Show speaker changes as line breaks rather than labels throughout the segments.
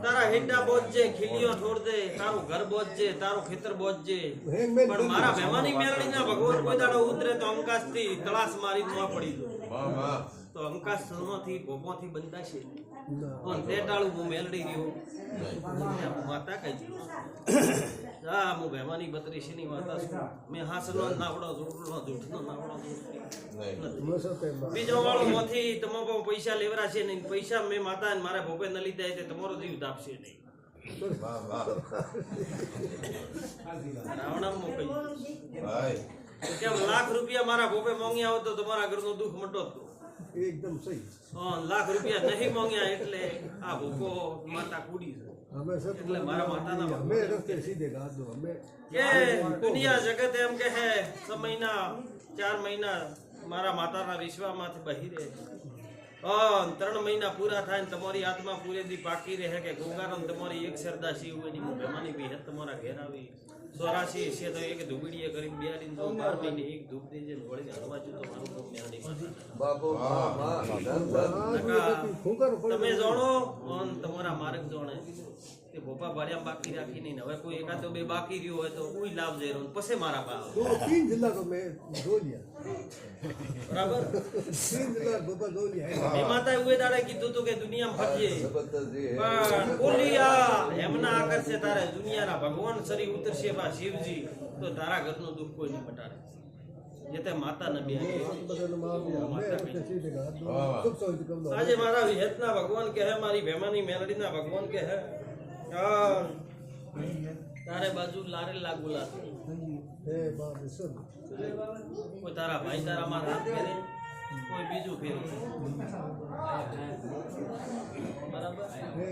તારા હેડા બોજે ખીલીઓ ઠોર દે તારું ઘર બોજે તારું ખેતર બોજે પણ મારા મહેમાની મેરડીના ભગવાન કોઈ દાડો ઉતરે તો અંકાશથી તળાસ મારી ન પડી
વાહ વાહ
તો અંકાશ સણમાંથી ભોપોથી બંધાશે પણ તે ડાળું હું મેલડી ગયો માતા કઈ હા હું મહેમાની બત્રીસની માતા છું મેં હાસનો નાવડો જોડનો જૂઠનો નાવડો બીજો વાળો મોથી તમારો પૈસા લેવરા છે નહીં પૈસા મેં માતા ને મારા ભોપે ન લીધા તે તમારો જીવ દાપશે નહીં
વાહ વાહ
રાવણા મોકઈ
ભાઈ
કેમ લાખ રૂપિયા મારા ભોપે માંગ્યા હોત તો તમારા ઘરનું દુઃખ મટો
एकदम सही
લાખ રૂપિયા નહીં માંગ્યા એટલે આ ભૂકો માતા કુડી છે
हमें सब
એટલે મારા માતાના
हमें रस्ते सीधे गा दो हमें
કે દુનિયા જગત એમ કે હે 6 મહિના 4 મહિના મારા માતાના વિશ્વામાંથી બહી રહે 3 મહિના પૂરા થાય ને તમારી આત્મા પૂરેથી પાકી રહે કે ગોગારામ તમારી એક શ્રદ્ધા શિવ એની મહેમાની બી હે તમારા ઘેર આવી 84 છે તો એક ધૂબડીએ કરી બિયારીને તો 12 મહિને એક ધૂપ દેજે વળી હરવા જો તમારું કોમ મેરડી માતા
બાપુ વાહ વાહ
તમે જાણો અને તમારા માર્ગ જાણે કે ભોપા ભાડિયા બાકી રાખી નહીં હવે કોઈ એકાદો બે બાકી રહ્યો હોય તો કોઈ લાભ જઈ રહ્યો પછી મારા બા
2-3 जिला को मैं धो लिया
બરાબર
3 जिला गोपा धो लिया
એ માતાએ ઉએ દાડે કીધું તું કે દુનિયામાં ફરજે
જબરદસ્ત
પણ બોલિયા એમના આકર્ષે તારે દુનિયાના ભગવાન સરી ઉતરશે બા શિવજી તો તારા ઘરનું દુઃખ કોઈ નહીં મટાડે જે તે માતા ન બે
सीधे गा दो सब सोच कर दो
આજે મારા વિહેતના ભગવાન કહે મારી ભેમાની મેલડીના ભગવાન કહે તારે બાજુ લારે લાગુ લાગે
हे बाप सब
કોઈ તારા ભાઈ તારા માં હાથ ફેરે કોઈ બીજું ફેરે બરાબર
हे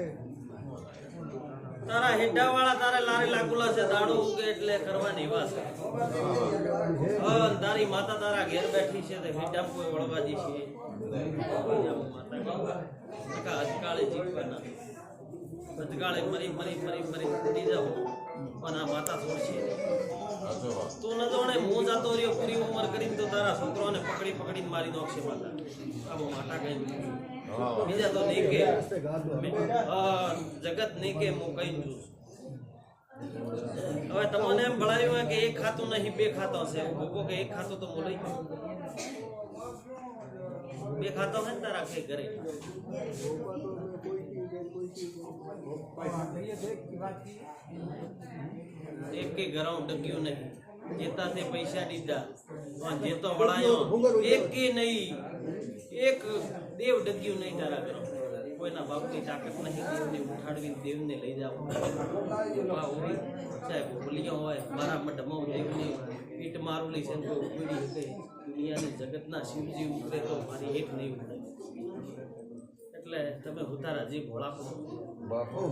તારા હેડા વાળા તારે લારે લાગુલા છે દાડો ઉગે એટલે કરવાની વાત તારી માતા તારા ઘેર બેઠી છે તો હેડા કોઈ વળવાજી છે માતા અજકાળે જીવવાના અજકાળે મરી મરી મરી મરી ઉડી જાવ પણ આ માતા છોડશે તું ન જાણે હું જાતો રહ્યો પૂરી ઉંમર કરીને તો તારા છોકરાને પકડી પકડીને મારી નાખશે માતા આવો માતા કઈ બીજા તો નહીં કે જગત નહીં કે હું કઈ દઉં હવે તમને એમ ભણાવ્યું હોય કે એક ખાતું નહીં બે ખાતો છે ભોગો કે એક ખાતું તો હું લઈ બે ખાતો હોય ને તારા કઈ ઘરે એક કે ઘર ડગ્યું નહીં જેતા તે પૈસા દીધા જેતો વળાયો એક કે નહીં એક દેવ ડગ્યું નહીં તારા ઘર કોઈના બાપની તાકાત નહીં દેવને ઉઠાડવી દેવને લઈ જાવ સાહેબ બોલિયો હોય મારા મઢમાં દેવની પીઠ મારું લઈ છે કોઈ ઉભી ગઈ દુનિયાની જગતના શિવજી ઉતરે તો મારી હેઠ નહીં ઉતરે એટલે તમે ઉતારા જે ભોળા
બાપુ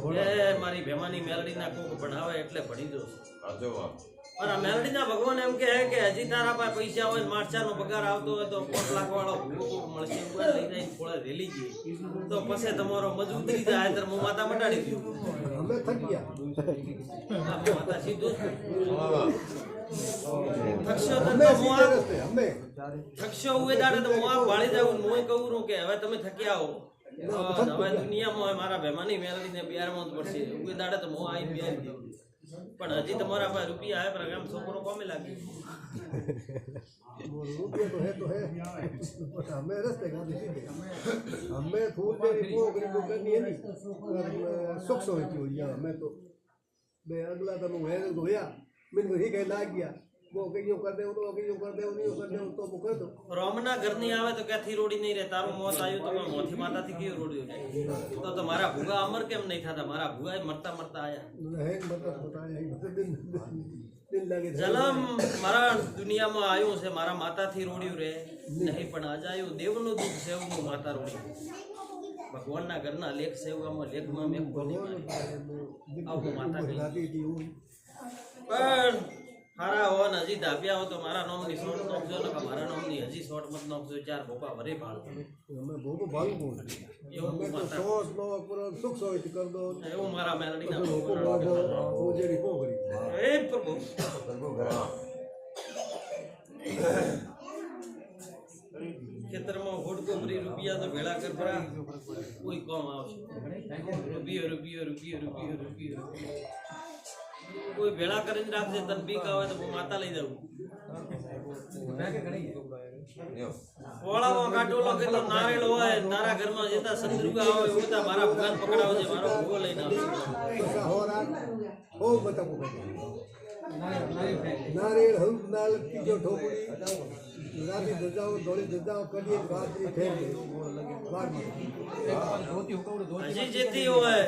મારી ભેમાની મેલડીના કોક ભણાવે એટલે ભણી દો
આજો વાહ
પણ આ મેલડીના ભગવાન એમ કહે કે હજી તારા પાસે પૈસા હોય મારચાનો પગાર આવતો હોય તો 5 લાખ વાળો ભૂકો મળશે કોઈ લઈ જાય થોડા રેલી જઈએ તો પછી તમારો મજૂરી જાય તો હું માતા મટાડી દઉં
हमें थक गया
માતા સીધું થકશો તો
हमें
હું
सीधे रास्ते हमें
થકશો ઉએ દાડે તો હું આ વાળી જાઉં હું કહું છું કે હવે તમે થકી આવો હવે દુનિયામાં મારા ભેમાની મેલડીને બિહારમાં જ પડશે ઉએ દાડે તો હું આવી બિહારી દઉં પણ હજી તમારા પાસે રૂપિયા આવે પણ આમ છોકરો કોમે લાગે
रुपये तो है बट हमें रास्ते गा दो सीधे हमें फूल मेरी वो गरीब लोग करनी है नहीं सुख सोचती हो या मैं तो मैं अगला तो मैं धोया मैंने को ही कह लाग गया वो कहीं कर दे वो कहीं कर दे नहीं कर दे तो वो कर दो
રોમના ઘરની આવે તો ક્યાંથી રોડી નહીં રહે તારું મોત આવ્યું તો મોથી માતાથી કેવું રોડ્યું જાય તો મારા ભૂગા અમર કેમ નહીં થતા મારા ભૂગા મરતા મરતા આયા
है मतलब बताया दिन दिन लगे
જલમ મારા દુનિયામાં આવ્યું છે મારા માતાથી રોડ્યું રે નહીં પણ અજાયું દેવનું દુઃખ છે એવું હું માતા રોડ્યું ભગવાનના ઘરના લેખ છે એવું આમાં લેખમાં મેં ખોલી આવું માતા કહી પણ હારા હો ને હજી ધાપ્યા હો તો મારા નામની શોટ નોખજો ને મારા નામની હજી શોટ મત નોખજો 4 ભોપા ભરે ભાળ
हमें बहुत भालू बोल
એવું હું માતા
सोच लो पूरा सुख सोच कर दो
એવું મારા મેલડીના
वो जेरी को करी
એ પ્રભુ ખેતરમાં હોડકો ભરી રૂપિયા તો ભેળા કર ભરા કોઈ કામ આવશે રૂપિયો રૂપિયો રૂપિયો રૂપિયો રૂપિયો કોઈ ભેળા કરીને રાખશે તને બીક આવે તો હું માતા લઈ જાઉં ઓળામાં કાટોલો કેટલો નારેળ હોય તારા ઘરમાં જેતા સંદરૂગા હોય ઉડતા મારા ભગવાન પકડાવો છે મારો ભૂવો લઈને આવશે
બહુ બતાવો નારિયેળ હંસ નાલ કીજો ઠોકરી રાતી દજાઓ દોડી દજાઓ કરીએ રાત્રિ ફેર
હજી જેથી હોય